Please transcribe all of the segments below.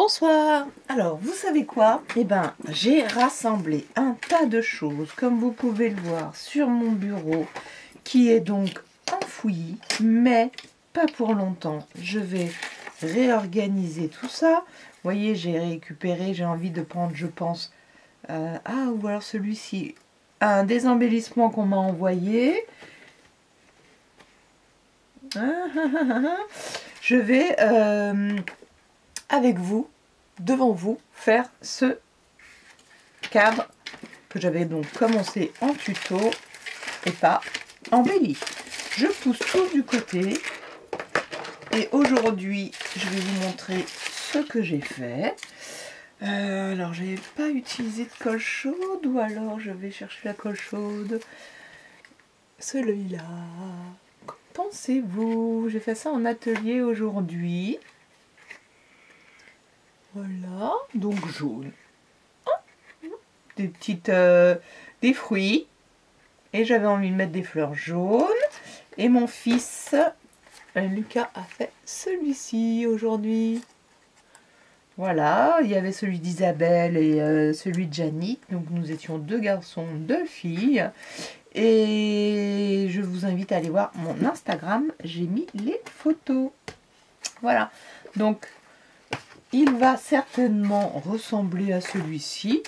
Bonsoir. Alors, vous savez quoi? Eh ben, j'ai rassemblé un tas de choses, comme vous pouvez le voir, sur mon bureau, qui est donc enfoui, mais pas pour longtemps. Je vais réorganiser tout ça. Vous voyez, j'ai récupéré, j'ai envie de prendre, je pense, ou alors celui-ci, un des embellissements qu'on m'a envoyé. Je vais, avec vous, devant vous, faire ce cadre que j'avais donc commencé en tuto et pas embelli. Je pousse tout du côté et aujourd'hui je vais vous montrer ce que j'ai fait. Alors j'ai pas utilisé de colle chaude, ou alors je vais chercher la colle chaude. Celui-là, qu'en pensez-vous? J'ai fait ça en atelier aujourd'hui. Voilà, donc jaune. Des petites des fruits, et j'avais envie de mettre des fleurs jaunes, et mon fils Lucas a fait celui-ci aujourd'hui. Voilà, il y avait celui d'Isabelle et celui de Yannick, donc nous étions deux garçons, deux filles, et je vous invite à aller voir mon Instagram, j'ai mis les photos. Voilà, donc il va certainement ressembler à celui-ci,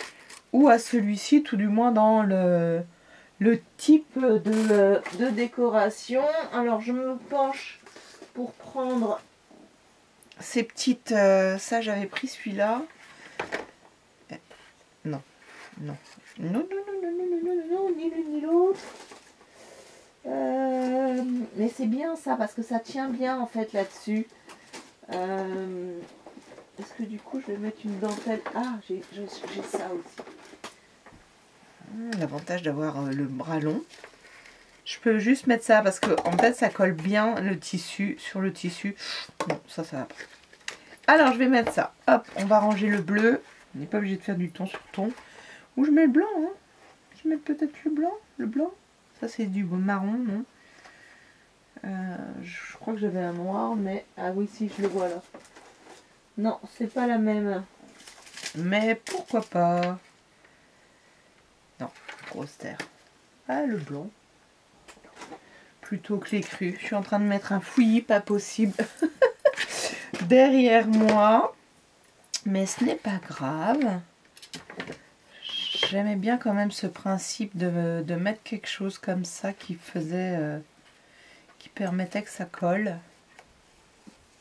ou à celui-ci, tout du moins dans le type de décoration. Alors je me penche pour prendre ces petites... ça j'avais pris celui-là. Non, non, non, non, non, non, non, non, non, ni l'une ni l'autre. Mais c'est bien ça, parce que ça tient bien en fait là-dessus. Est-ce que du coup je vais mettre une dentelle? Ah, j'ai ça aussi. L'avantage d'avoir le bras long. Je peux juste mettre ça parce que en fait ça colle bien le tissu sur le tissu. Bon, ça va pas. Alors je vais mettre ça. Hop, on va ranger le bleu. On n'est pas obligé de faire du ton sur ton. Ou je mets le blanc. Hein. Je mets peut-être le blanc. Le blanc. Ça c'est du marron, non? Je crois que j'avais un noir, mais ah oui, si je le vois là. Non, c'est pas la même. Mais pourquoi pas? Non, grosse terre. Ah, le blanc. Plutôt que les crus. Je suis en train de mettre un fouillis, pas possible, derrière moi. Mais ce n'est pas grave. J'aimais bien quand même ce principe de mettre quelque chose comme ça qui faisait... qui permettait que ça colle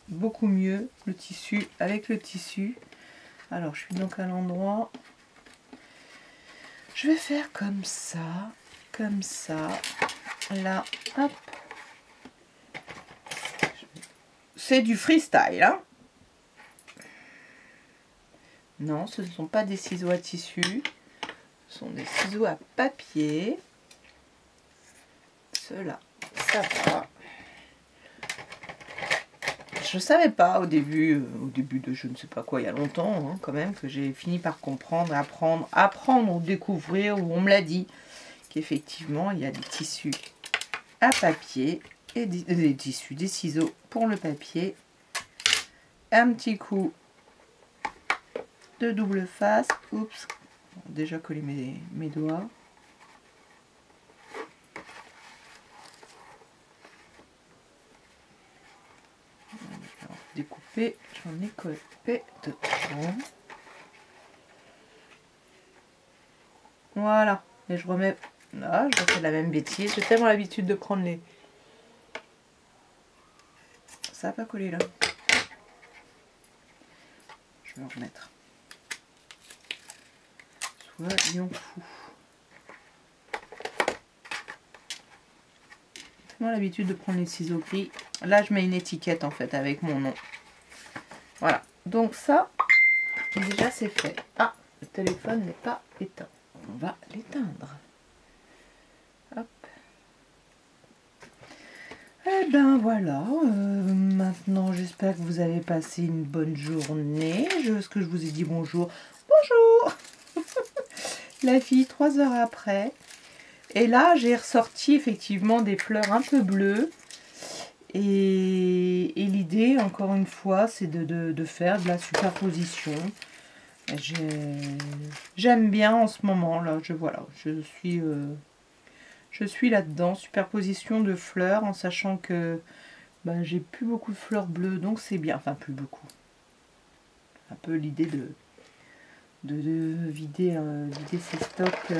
beaucoup mieux le tissu avec le tissu. Alors, je suis donc à l'endroit... Je vais faire comme ça, là, hop. C'est du freestyle, hein. Non, ce ne sont pas des ciseaux à tissu, ce sont des ciseaux à papier. Ceux-là, ça va. Je ne savais pas au début de je ne sais pas quoi, il y a longtemps, hein, quand même, que j'ai fini par comprendre, apprendre ou découvrir, où on me l'a dit, qu'effectivement, il y a des tissus à papier et des ciseaux pour le papier. Un petit coup de double face. Oups, déjà collé mes doigts. Découper, j'en ai coupé de trop. Voilà, et je remets. Là, je refais la même bêtise. J'ai tellement l'habitude de prendre les. Ça n'a pas collé là. Je vais en remettre. Soyons fous. J'ai tellement l'habitude de prendre les ciseaux gris. Là, je mets une étiquette en fait avec mon nom. Voilà, donc ça, déjà c'est fait. Ah, le téléphone n'est pas éteint. On va l'éteindre. Hop. Et ben voilà, maintenant j'espère que vous avez passé une bonne journée. Est-ce que je vous ai dit bonjour? Bonjour. La fille, 3 heures après. Et là, j'ai ressorti effectivement des fleurs un peu bleues. Et l'idée, encore une fois, c'est de faire de la superposition. J'aime bien en ce moment, là, voilà, je suis là-dedans, superposition de fleurs, en sachant que ben, j'ai plus beaucoup de fleurs bleues, donc c'est bien, enfin plus beaucoup. Un peu l'idée de vider, vider ses stocks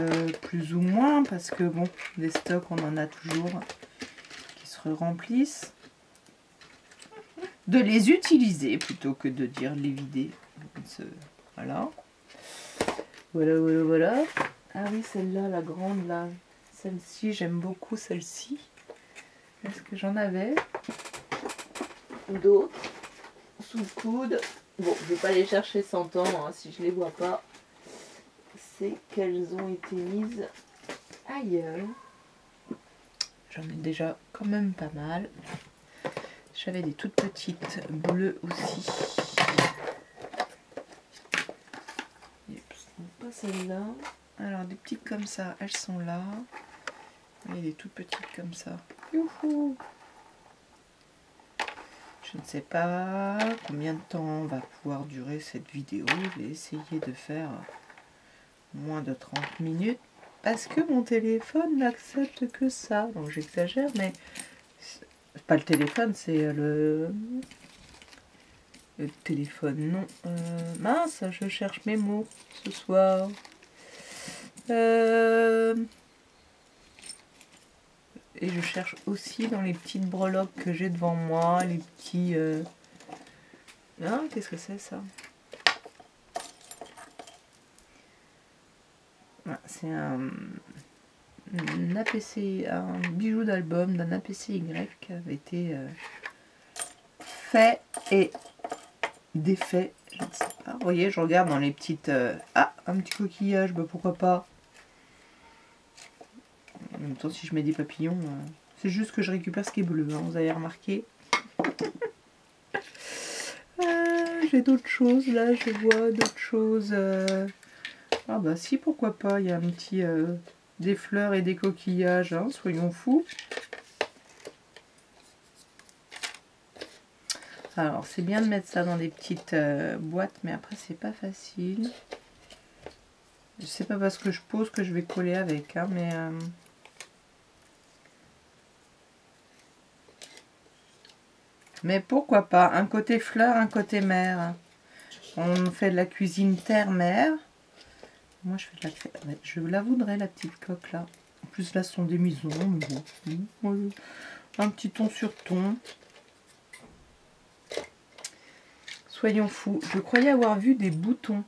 plus ou moins, parce que bon, des stocks on en a toujours qui se remplissent. De les utiliser plutôt que de dire les vider. Voilà. Voilà. Ah oui, celle-là, la grande là. Celle-ci, j'aime beaucoup celle-ci. Est-ce que j'en avais d'autres sous le coude? Bon, je vais pas les chercher 100 ans, hein, si je les vois pas. C'est qu'elles ont été mises ailleurs. J'en ai déjà quand même pas mal. J'avais des toutes petites bleues aussi. Pas celle-là. Alors des petites comme ça, elles sont là. Et des toutes petites comme ça. Youhou! Je ne sais pas combien de temps va pouvoir durer cette vidéo. Je vais essayer de faire moins de 30 minutes. Parce que mon téléphone n'accepte que ça. Donc j'exagère, mais c'est pas le téléphone, c'est le téléphone, non. Mince, je cherche mes mots ce soir. Et je cherche aussi dans les petites breloques que j'ai devant moi, les petits... Ah, qu'est-ce que c'est ça? Ah, c'est un APC, un bijou d'album d'un APCY qui avait été fait et défait, je ne sais pas. Vous voyez, je regarde dans les petites... Ah, un petit coquillage, bah pourquoi pas. En même temps, si je mets des papillons, c'est juste que je récupère ce qui est bleu, hein, vous avez remarqué. J'ai d'autres choses, là, je vois d'autres choses. Ah bah si, pourquoi pas, il y a un petit... des fleurs et des coquillages, hein, soyons fous. Alors, c'est bien de mettre ça dans des petites boîtes, mais après, c'est pas facile. C'est pas parce que je pose que je vais coller avec, hein, mais... Mais pourquoi pas, un côté fleur, un côté mer. On fait de la cuisine terre-mer. Moi, je fais de la... Je la voudrais, la petite coque, là. En plus, là, ce sont des maisons. Mais bon. Un petit ton sur ton. Soyons fous. Je croyais avoir vu des boutons.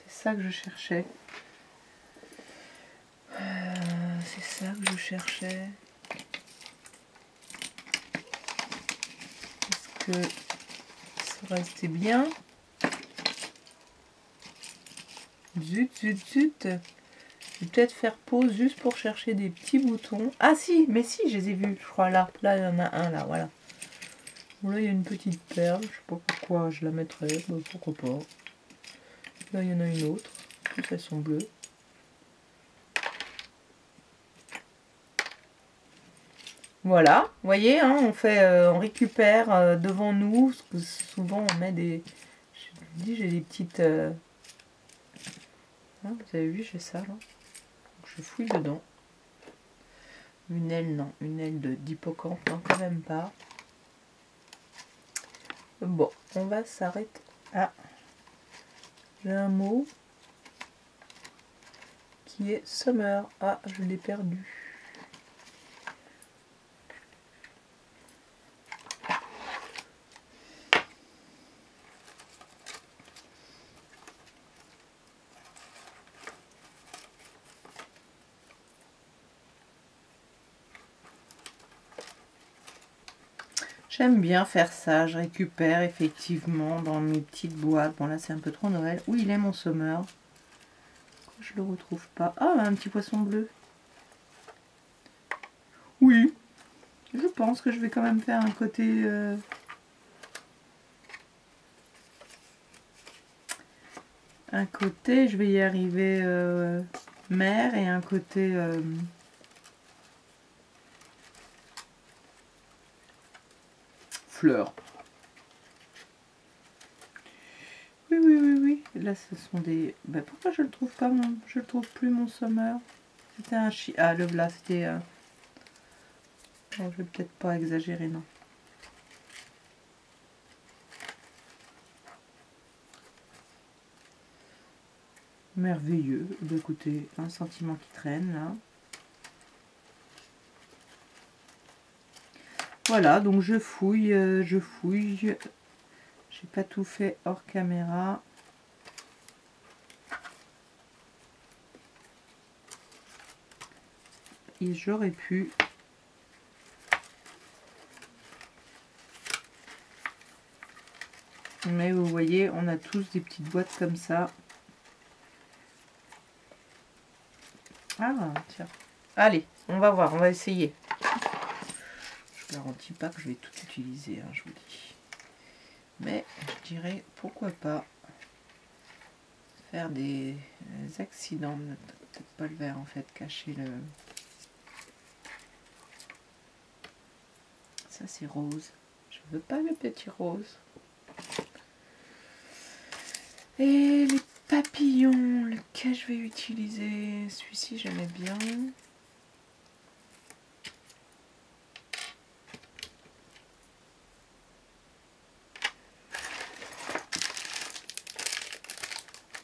C'est ça que je cherchais. C'est ça que je cherchais. Est-ce que ça restait bien? Zut. Je vais peut-être faire pause juste pour chercher des petits boutons. Ah si, mais si, je les ai vus, je crois, là. Là, il y en a un, là, voilà. Bon, là, il y a une petite perle. Je sais pas pourquoi je la mettrais. Bah, pourquoi pas. Là, il y en a une autre. Toutes elles sont bleues. Voilà, vous voyez, hein, on récupère devant nous, parce que souvent on met des... Je dis, j'ai des petites... Hein, vous avez vu, j'ai ça, là. Donc, je fouille dedans. Une aile, non. Une aile d'hippocampe, non, quand même pas. Bon, on va s'arrêter. Ah, j'ai un mot qui est summer. Ah, je l'ai perdu. J'aime bien faire ça, je récupère effectivement dans mes petites boîtes. Bon là c'est un peu trop Noël. Où il est mon summer? Je le retrouve pas. Ah, un petit poisson bleu. Oui, je pense que je vais quand même faire un côté... Un côté, je vais y arriver mer et un côté... fleurs. Oui, oui, oui, oui. Là, ce sont des... Ben, pourquoi je le trouve pas, je le trouve plus, mon Summer? C'était un chi... Ah, le là, c'était... Bon, je vais peut-être pas exagérer, non. Merveilleux. Ben, écoutez, un sentiment qui traîne, là. Voilà, donc je fouille, je fouille. J'ai pas tout fait hors caméra. Et j'aurais pu... Mais vous voyez, on a tous des petites boîtes comme ça. Ah, tiens. Allez, on va voir, on va essayer. Je ne garantis pas que je vais tout utiliser, hein, je vous dis. Mais je dirais, pourquoi pas faire des accidents. Peut-être pas le vert, en fait, cacher le... Ça, c'est rose. Je veux pas le petit rose. Et les papillons, lequel je vais utiliser? Celui-ci, j'aimais bien.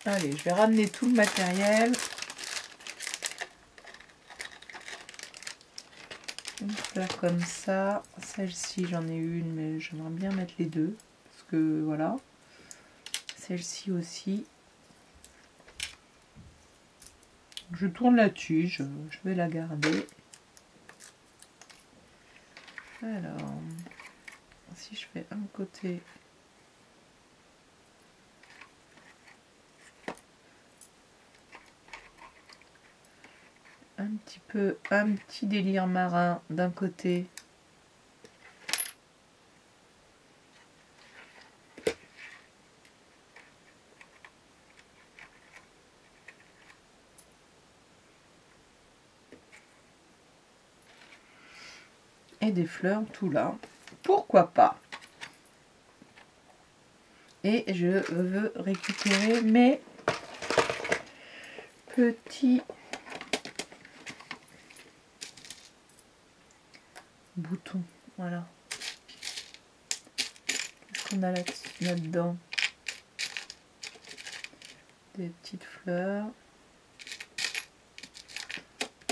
Allez, je vais ramener tout le matériel. Une fleur comme ça. Celle-ci, j'en ai une, mais j'aimerais bien mettre les deux. Parce que, voilà. Celle-ci aussi. Je tourne la tige. Je vais la garder. Alors, si je fais un côté... un petit délire marin d'un côté. Et des fleurs tout là. Pourquoi pas? Et je veux récupérer mes petits boutons. Voilà. Qu'est-ce qu'on a là-dedans? Des petites fleurs.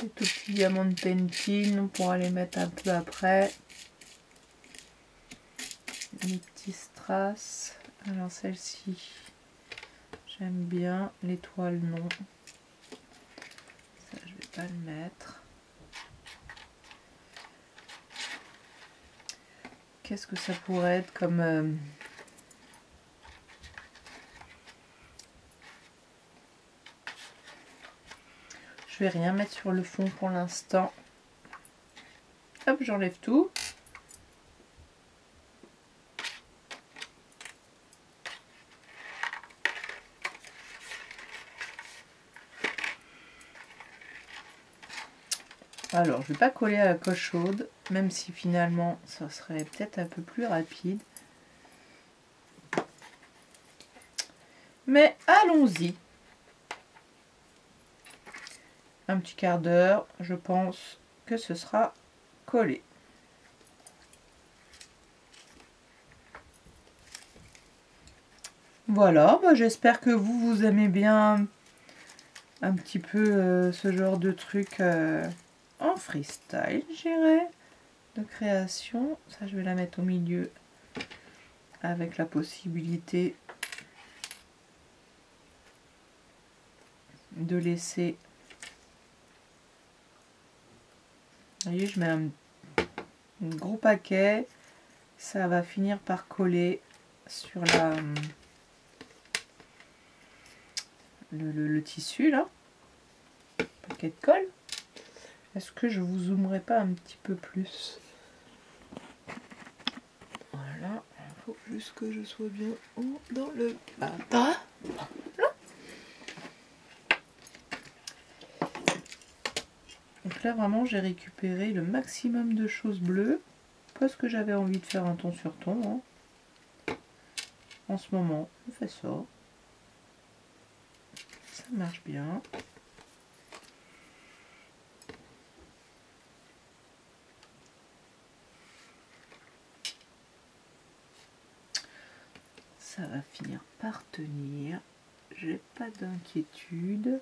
Des tout petits diamants de pentine. On pourra les mettre un peu après. Les petits strass. Alors celle-ci, j'aime bien. L'étoile, non. Ça, je vais pas le mettre. Qu'est-ce que ça pourrait être comme... Je vais rien mettre sur le fond pour l'instant. Hop, j'enlève tout. Alors, je ne vais pas coller à la colle chaude, même si finalement, ça serait peut-être un peu plus rapide. Mais allons-y. Un petit quart d'heure, je pense que ce sera collé. Voilà, bah j'espère que vous aimez bien un petit peu ce genre de truc en freestyle, je dirais, de création. Ça, je vais la mettre au milieu avec la possibilité de laisser... Vous voyez, je mets un gros paquet, ça va finir par coller sur la le tissu là, paquet de colle. Est-ce que je vous zoomerai pas un petit peu plus? Voilà, il faut juste que je sois bien dans le bas. Donc là vraiment j'ai récupéré le maximum de choses bleues. parce que j'avais envie de faire un ton sur ton. Hein. En ce moment, je fais ça. Ça marche bien. Ça va finir par tenir. J'ai pas d'inquiétude.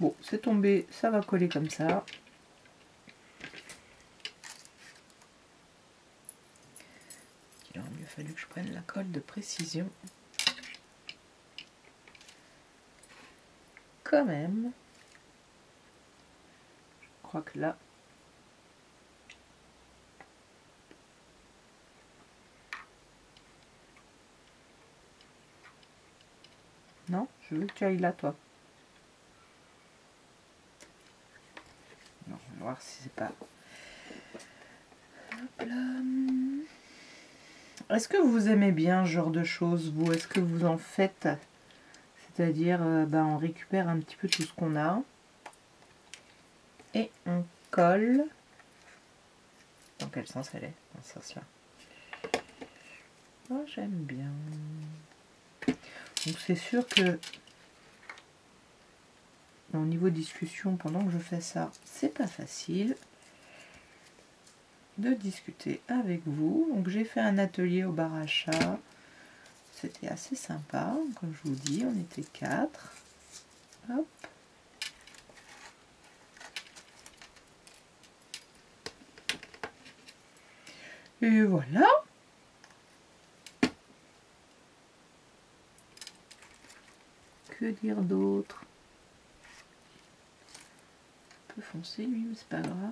Bon, c'est tombé, ça va coller comme ça. Il aurait mieux fallu que je prenne la colle de précision. Quand même. Je crois que là... Non, je veux que tu ailles là, toi. Non, on va voir si c'est pas... Hop là. Est-ce que vous aimez bien ce genre de choses, vous? Est-ce que vous en faites? C'est-à-dire, on récupère un petit peu tout ce qu'on a. Et on colle. Dans quel sens elle est? Dans ce sens-là. Oh, j'aime bien. Donc c'est sûr que au niveau discussion, pendant que je fais ça, c'est pas facile de discuter avec vous. Donc j'ai fait un atelier au bar à chat. C'était assez sympa, comme je vous dis, on était 4. Hop. Et voilà. Que dire d'autre? Un peu foncé lui, mais c'est pas grave.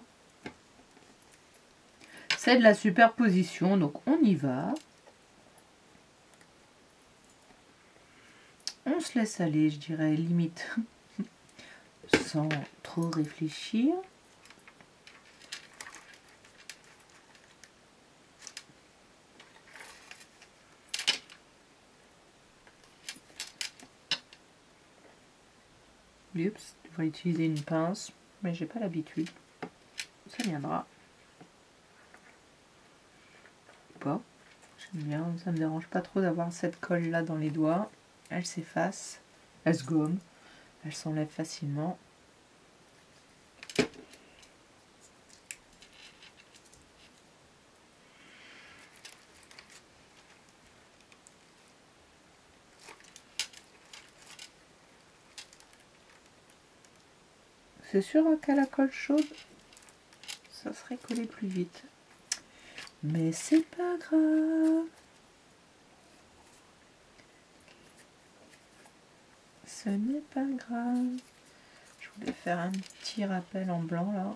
C'est de la superposition, donc on y va. On se laisse aller, je dirais, limite, sans trop réfléchir. Oups, je devrais utiliser une pince, mais j'ai pas l'habitude. Ça viendra. Ou pas. J'aime bien, ça me dérange pas trop d'avoir cette colle là dans les doigts. Elle s'efface, elle se gomme, elle s'enlève facilement. C'est sûr qu'à la colle chaude, ça serait collé plus vite. Mais c'est pas grave. Ce n'est pas grave. Je voulais faire un petit rappel en blanc là.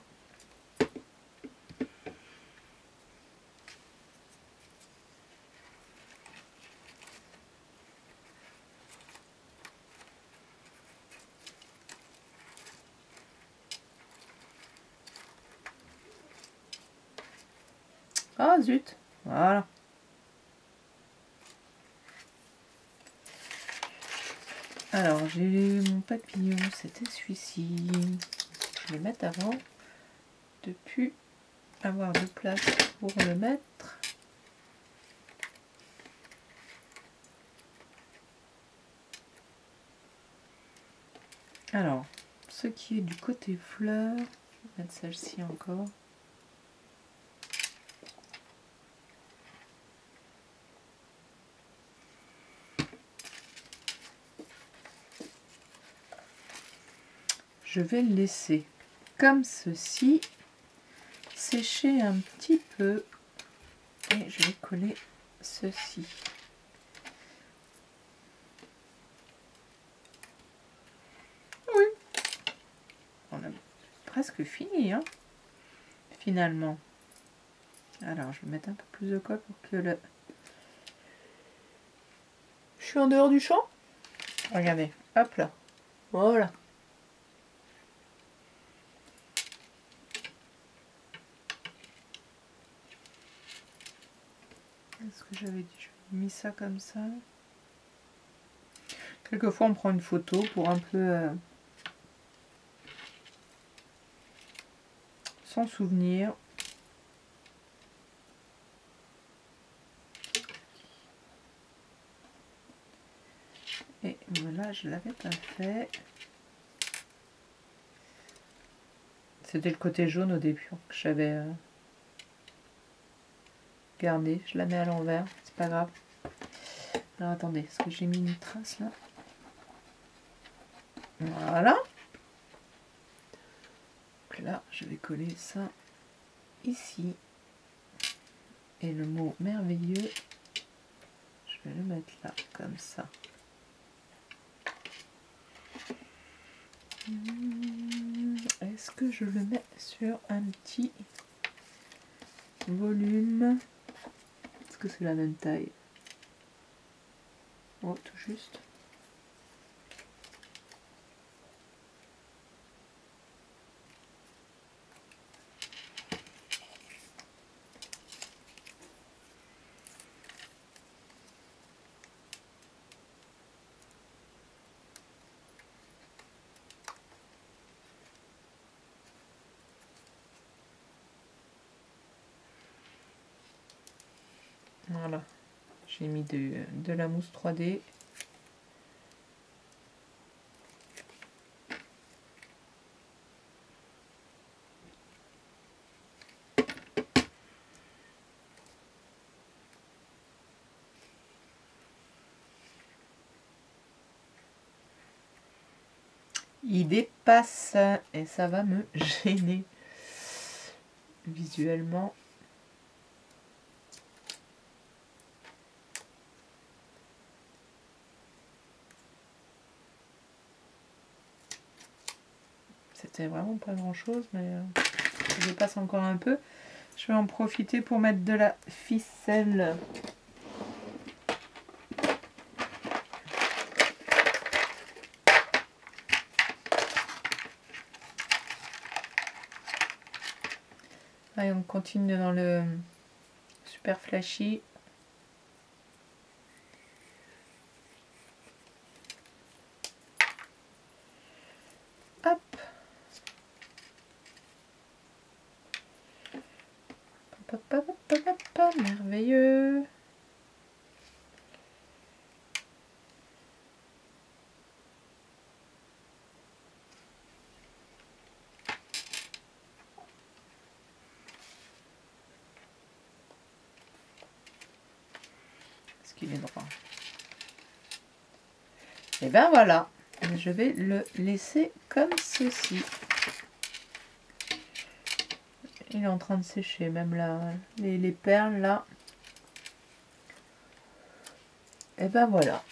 Ah zut, voilà. Alors j'ai mon papillon, c'était celui-ci. Je vais le mettre avant de plus avoir de place pour le mettre. Alors, ce qui est du côté fleur, je vais mettre celle-ci encore. Je vais le laisser comme ceci, sécher un petit peu et je vais coller ceci. Oui, on a presque fini, hein, finalement. Alors, je vais mettre un peu plus de colle pour que le... Je suis en dehors du champ. Regardez, hop là, voilà. Est-ce que j'avais dit, j'ai mis ça comme ça. Quelquefois, on prend une photo pour un peu s'en souvenir. Et voilà, je l'avais pas fait. C'était le côté jaune au début que j'avais gardé. Je la mets à l'envers, c'est pas grave. Alors attendez, est-ce que j'ai mis une trace là? Voilà. Donc là, je vais coller ça ici. Et le mot merveilleux, je vais le mettre là, comme ça. Est-ce que je le mets sur un petit volume? Est-ce que c'est la même taille? Oh, tout juste. Voilà, j'ai mis de la mousse 3D. Il dépasse et ça va me gêner visuellement. C'était vraiment pas grand chose, mais je dépasse encore un peu. Je vais en profiter pour mettre de la ficelle. Allez, on continue dans le super flashy. Hop. Hop, hop, hop, hop, hop, hop, merveilleux. Est-ce qu'il est droit? Et ben voilà, je vais le laisser comme ceci. Il est en train de sécher, même là, les perles là. Et ben voilà.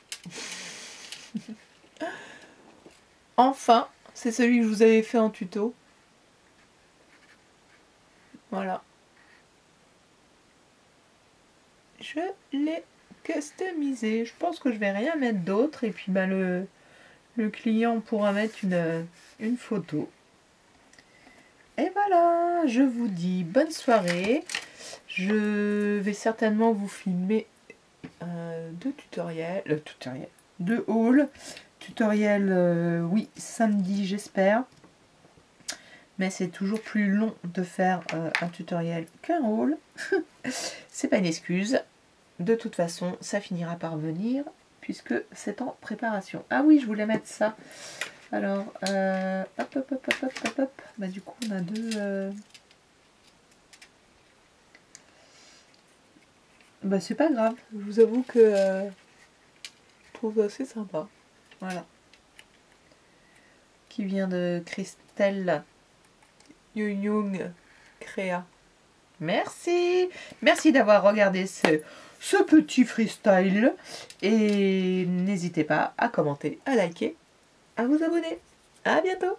Enfin, c'est celui que je vous avais fait en tuto. Voilà. Je l'ai customisé. Je pense que je vais rien mettre d'autre. Et puis bah, le client pourra mettre une photo. Et voilà, je vous dis bonne soirée. Je vais certainement vous filmer deux tutoriels, deux hauls. Tutoriel, oui, samedi j'espère. Mais c'est toujours plus long de faire un tutoriel qu'un haul. C'est pas une excuse. De toute façon, ça finira par venir puisque c'est en préparation. Ah oui, je voulais mettre ça. Alors, hop, hop, hop, hop, hop, hop, hop. Bah, du coup, on a deux... Bah, c'est pas grave. Je vous avoue que je trouve assez sympa. Voilà. Qui vient de Christelle Young Créa. Merci. Merci d'avoir regardé ce petit freestyle. Et n'hésitez pas à commenter, à liker, à vous abonner. À bientôt.